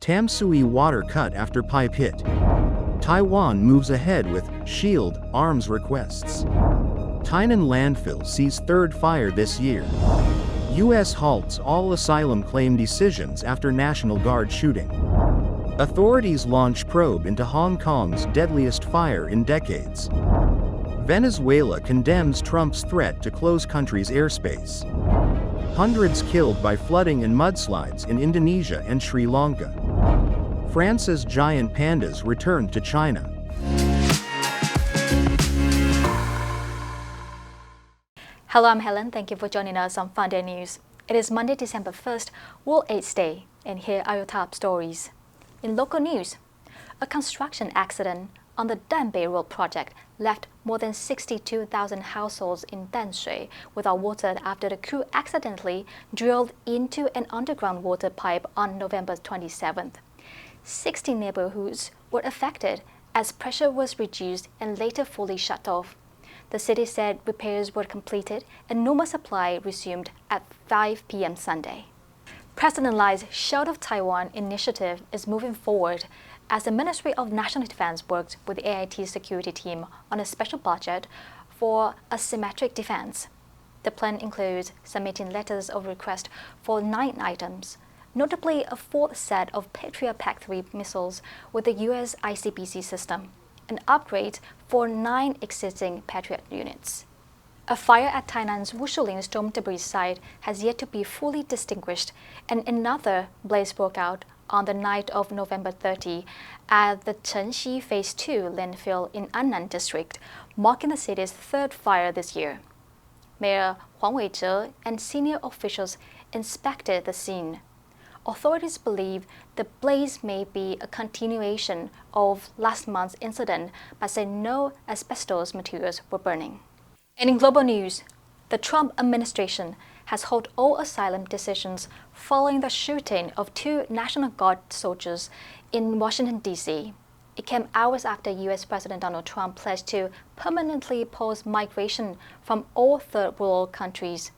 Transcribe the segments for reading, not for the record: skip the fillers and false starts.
Tamsui water cut after pipe hit. Taiwan moves ahead with shield arms requests. Tainan landfill sees third fire this year. U.S. halts all asylum claim decisions after National Guard shooting. Authorities launch probe into Hong Kong's deadliest fire in decades. Venezuela condemns Trump's threat to close country's airspace. Hundreds killed by flooding and mudslides in Indonesia and Sri Lanka. France's giant pandas returned to China. Hello, I'm Helen. Thank you for joining us on FUNDAY News. It is Monday, December 1st, World AIDS Day, and here are your top stories. In local news, a construction accident on the Dambe Road project left more than 62,000 households in Tamsui without water after the crew accidentally drilled into an underground water pipe on November 27th. 60 neighborhoods were affected as pressure was reduced and later fully shut off. The city said repairs were completed and normal supply resumed at 5 p.m. Sunday. President Li's Shout of Taiwan initiative is moving forward as the Ministry of National Defense worked with the AIT security team on a special budget for asymmetric defense. The plan includes submitting letters of request for 9 items, notably a 4th set of Patriot PAC-3 missiles with the U.S. ICBC system, and upgrades for 9 existing Patriot units. A fire at Tainan's Wushuling storm debris site has yet to be fully distinguished, and another blaze broke out on the night of November 30 at the Chenxi Phase 2 landfill in Annan district, marking the city's 3rd fire this year. Mayor Huang Weizhe and senior officials inspected the scene. Authorities believe the blaze may be a continuation of last month's incident, but say no asbestos materials were burning. And in global news, the Trump administration has held all asylum decisions following the shooting of 2 National Guard soldiers in Washington, D.C. It came hours after U.S. President Donald Trump pledged to permanently pause migration from all third world countries.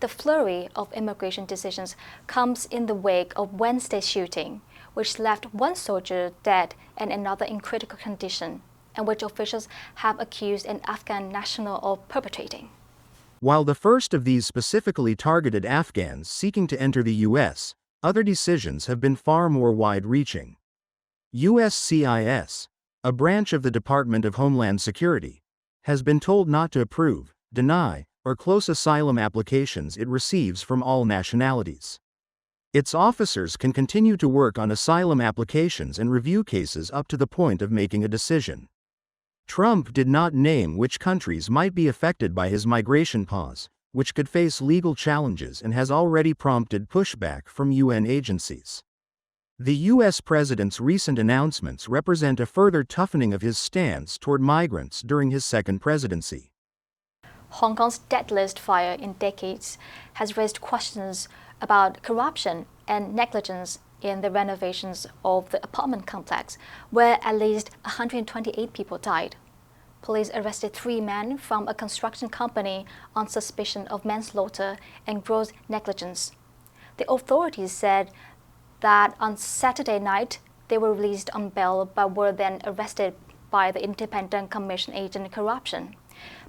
The flurry of immigration decisions comes in the wake of Wednesday's shooting, which left 1 soldier dead and another in critical condition, and which officials have accused an Afghan national of perpetrating. While the first of these specifically targeted Afghans seeking to enter the U.S., other decisions have been far more wide-reaching. USCIS, a branch of the Department of Homeland Security, has been told not to approve, deny, or close asylum applications it receives from all nationalities. Its officers can continue to work on asylum applications and review cases up to the point of making a decision. Trump did not name which countries might be affected by his migration pause, which could face legal challenges and has already prompted pushback from UN agencies. The U.S. president's recent announcements represent a further toughening of his stance toward migrants during his 2nd presidency. Hong Kong's deadliest fire in decades has raised questions about corruption and negligence in the renovations of the apartment complex, where at least 128 people died. Police arrested 3 men from a construction company on suspicion of manslaughter and gross negligence. The authorities said that on Saturday night, they were released on bail but were then arrested by the Independent Commission Agent Corruption,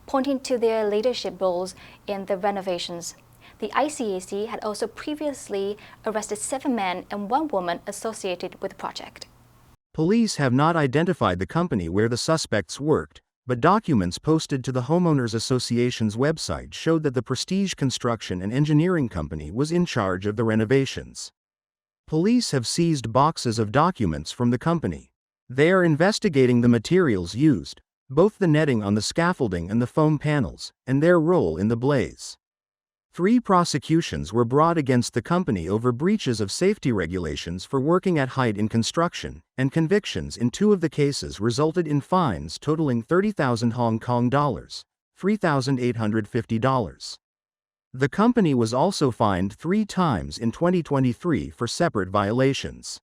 pointing to their leadership roles in the renovations. The ICAC had also previously arrested 7 men and 1 woman associated with the project. Police have not identified the company where the suspects worked, but documents posted to the Homeowners Association's website showed that the Prestige Construction and Engineering Company was in charge of the renovations. Police have seized boxes of documents from the company. They are investigating the materials used, both the netting on the scaffolding and the foam panels, and their role in the blaze. 3 prosecutions were brought against the company over breaches of safety regulations for working at height in construction, and convictions in 2 of the cases resulted in fines totaling 30,000 Hong Kong dollars, $3,850. The company was also fined 3 times in 2023 for separate violations.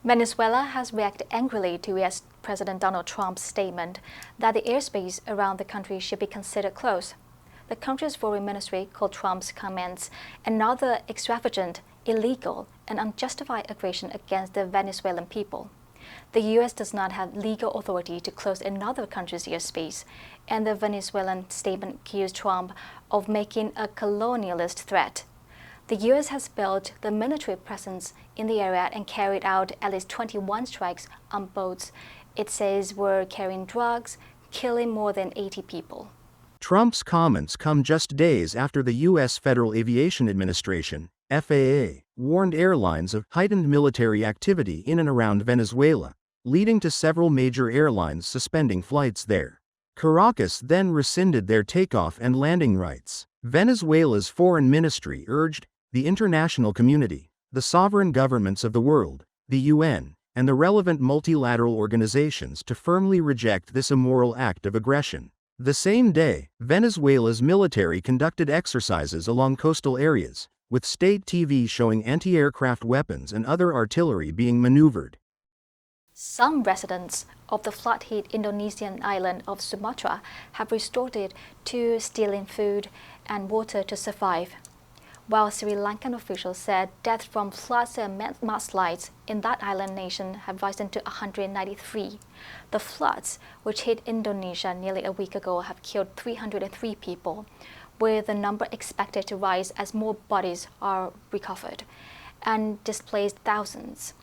Venezuela has reacted angrily to US President Donald Trump's statement that the airspace around the country should be considered closed. The country's foreign ministry called Trump's comments another extravagant, illegal, and unjustified aggression against the Venezuelan people. The US does not have legal authority to close another country's airspace, and the Venezuelan statement accused Trump of making a colonialist threat. The US has built the military presence in the area and carried out at least 21 strikes on boats it says were carrying drugs, killing more than 80 people. Trump's comments come just days after the U.S. Federal Aviation Administration, FAA, warned airlines of heightened military activity in and around Venezuela, leading to several major airlines suspending flights there. Caracas then rescinded their takeoff and landing rights. Venezuela's foreign ministry urged the international community, the sovereign governments of the world, the UN, and the relevant multilateral organizations to firmly reject this immoral act of aggression. The same day, Venezuela's military conducted exercises along coastal areas, with state TV showing anti-aircraft weapons and other artillery being maneuvered. Some residents of the flood-hit Indonesian island of Sumatra have resorted to stealing food and water to survive, while Sri Lankan officials said deaths from floods and mudslides in that island nation have risen to 193. The floods, which hit Indonesia nearly a week ago, have killed 303 people, with the number expected to rise as more bodies are recovered, and displaced thousands.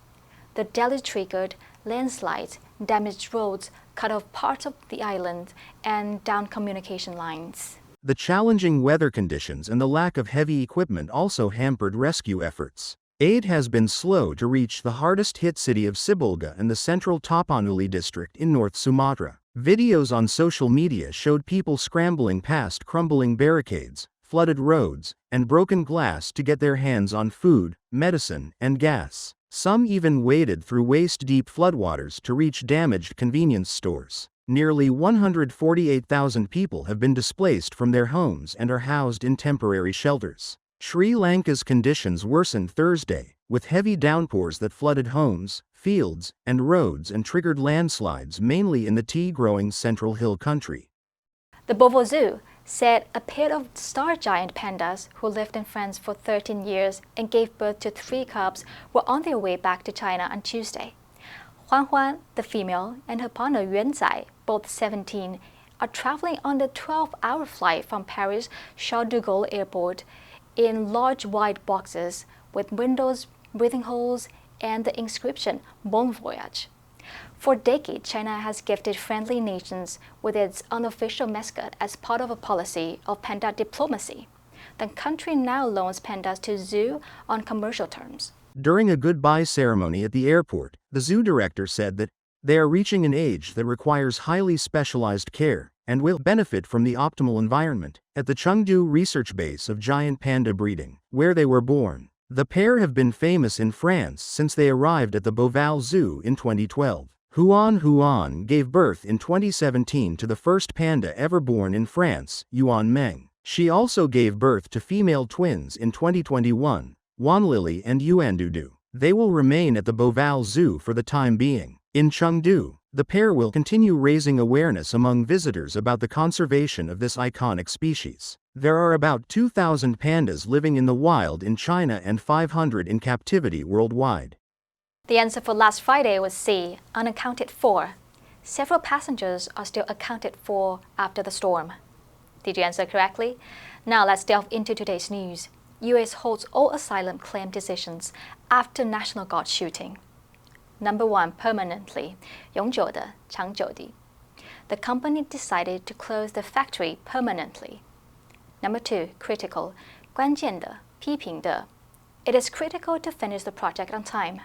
The deluge triggered landslides, damaged roads, cut off parts of the island, and downed communication lines. The challenging weather conditions and the lack of heavy equipment also hampered rescue efforts. Aid has been slow to reach the hardest-hit city of Sibolga and the central Tapanuli district in North Sumatra. Videos on social media showed people scrambling past crumbling barricades, flooded roads, and broken glass to get their hands on food, medicine, and gas. Some even waded through waist-deep floodwaters to reach damaged convenience stores. Nearly 148,000 people have been displaced from their homes and are housed in temporary shelters. Sri Lanka's conditions worsened Thursday, with heavy downpours that flooded homes, fields, and roads and triggered landslides mainly in the tea-growing Central Hill country. The Beauvau Zoo said a pair of star giant pandas who lived in France for 13 years and gave birth to 3 cubs were on their way back to China on Tuesday. Huan Huan, the female, and her partner Yuan Zai, both 17, are traveling on the 12-hour flight from Paris Charles de Gaulle Airport in large white boxes with windows, breathing holes, and the inscription Bon Voyage. For decades, China has gifted friendly nations with its unofficial mascot as part of a policy of panda diplomacy. The country now loans pandas to zoo on commercial terms. During a goodbye ceremony at the airport, the zoo director said that they are reaching an age that requires highly specialized care and will benefit from the optimal environment at the Chengdu research base of giant panda breeding, where they were born. The pair have been famous in France since they arrived at the Beauvau Zoo in 2012. Huan Huan gave birth in 2017 to the first panda ever born in France, Yuan Meng. She also gave birth to female twins in 2021, Wan Lily and Yuan Dudu. They will remain at the Beauvau Zoo for the time being. In Chengdu, the pair will continue raising awareness among visitors about the conservation of this iconic species. There are about 2,000 pandas living in the wild in China and 500 in captivity worldwide. The answer for last Friday was C, unaccounted for. Several passengers are still accounted for after the storm. Did you answer correctly? Now let's delve into today's news. US holds all asylum claim decisions after National Guard shooting. Number 1, permanently, 永久的, 长久的. The company decided to close the factory permanently. Number 2, critical, 关键的, 批评的. It is critical to finish the project on time.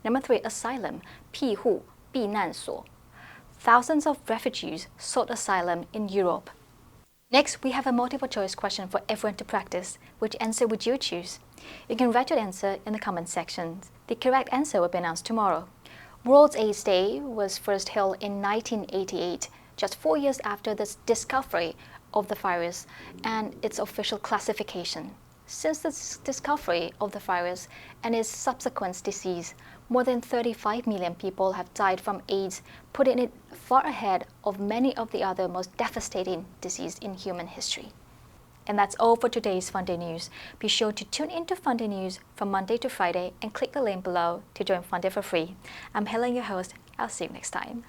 Number 3, asylum, 庇护, 避难所. Thousands of refugees sought asylum in Europe. Next, we have a multiple choice question for everyone to practice. Which answer would you choose? You can write your answer in the comment section. The correct answer will be announced tomorrow. World AIDS Day was first held in 1988, just 4 years after the discovery of the virus and its official classification. Since the discovery of the virus and its subsequent disease, More than 35 million people have died from AIDS, putting it far ahead of many of the other most devastating diseases in human history. And that's all for today's FUNDAY News. Be sure to tune into FUNDAY News from Monday to Friday and click the link below to join FUNDAY for free. I'm Helen, your host. I'll see you next time.